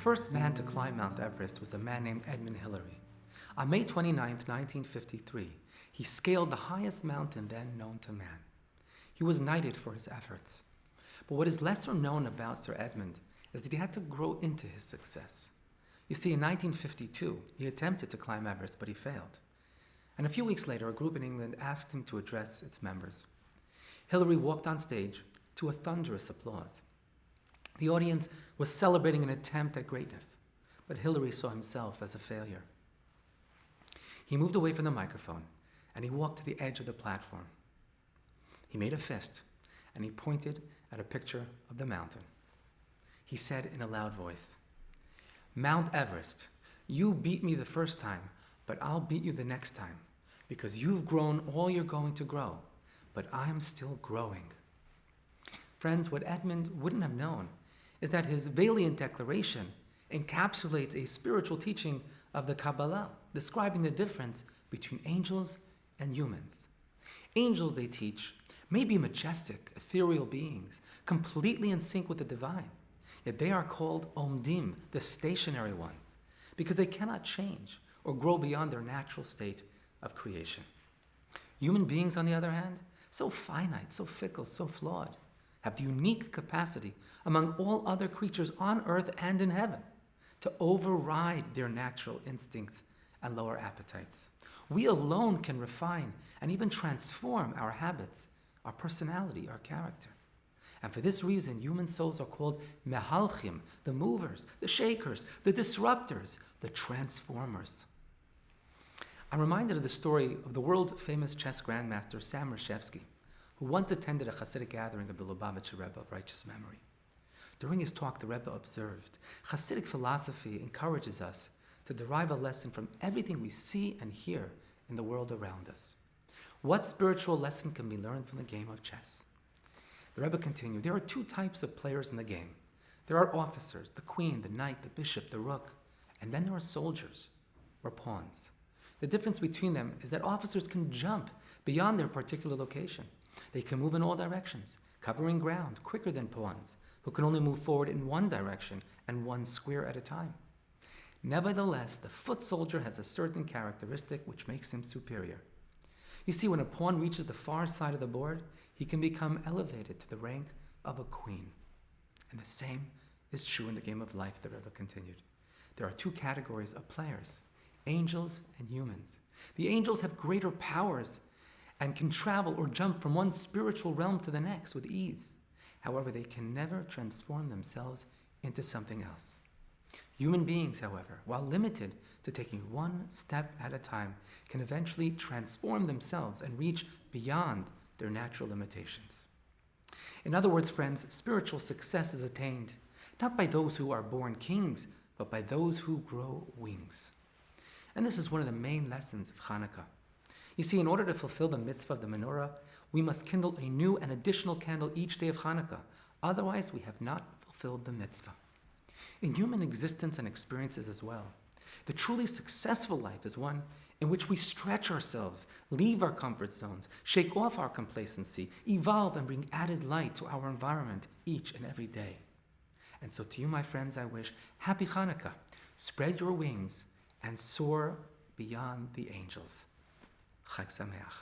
first man to climb Mount Everest was a man named Edmund Hillary. On May 29, 1953, he scaled the highest mountain then known to man. He was knighted for his efforts. But what is lesser known about Sir Edmund is that he had to grow into his success. You see, in 1952, he attempted to climb Everest, but he failed. And a few weeks later, a group in England asked him to address its members. Hillary walked on stage to a thunderous applause. The audience was celebrating an attempt at greatness, but Hillary saw himself as a failure. He moved away from the microphone, and he walked to the edge of the platform. He made a fist, and he pointed at a picture of the mountain. He said in a loud voice, "Mount Everest, you beat me the first time, but I'll beat you the next time, because you've grown all you're going to grow, but I'm still growing." Friends, what Edmund wouldn't have known is that his valiant declaration encapsulates a spiritual teaching of the Kabbalah, describing the difference between angels and humans. Angels, they teach, may be majestic, ethereal beings, completely in sync with the divine, yet they are called Omdim, the stationary ones, because they cannot change or grow beyond their natural state of creation. Human beings, on the other hand, so finite, so fickle, so flawed, have the unique capacity among all other creatures on earth and in heaven to override their natural instincts and lower appetites. We alone can refine and even transform our habits, our personality, our character. And for this reason, human souls are called mehalchim, the movers, the shakers, the disruptors, the transformers. I'm reminded of the story of the world-famous chess grandmaster Sam Reshevsky, who once attended a Hasidic gathering of the Lubavitcher Rebbe of righteous memory. During his talk, the Rebbe observed, Hasidic philosophy encourages us to derive a lesson from everything we see and hear in the world around us. What spiritual lesson can be learned from the game of chess? The Rebbe continued, there are two types of players in the game. There are officers, the queen, the knight, the bishop, the rook, and then there are soldiers, or pawns. The difference between them is that officers can jump beyond their particular location. They can move in all directions, covering ground quicker than pawns, who can only move forward in one direction and one square at a time. Nevertheless, the foot soldier has a certain characteristic which makes him superior. You see, when a pawn reaches the far side of the board, he can become elevated to the rank of a queen. And the same is true in the game of life, the Rebbe continued. There are two categories of players, angels and humans. The angels have greater powers and can travel or jump from one spiritual realm to the next with ease. However, they can never transform themselves into something else. Human beings, however, while limited to taking one step at a time, can eventually transform themselves and reach beyond their natural limitations. In other words, friends, spiritual success is attained not by those who are born kings, but by those who grow wings. And this is one of the main lessons of Hanukkah. You see, in order to fulfill the mitzvah of the menorah, we must kindle a new and additional candle each day of Hanukkah. Otherwise, we have not fulfilled the mitzvah. In human existence and experiences as well, the truly successful life is one in which we stretch ourselves, leave our comfort zones, shake off our complacency, evolve and bring added light to our environment each and every day. And so to you, my friends, I wish Happy Hanukkah. Spread your wings and soar beyond the angels. Chag Sameach.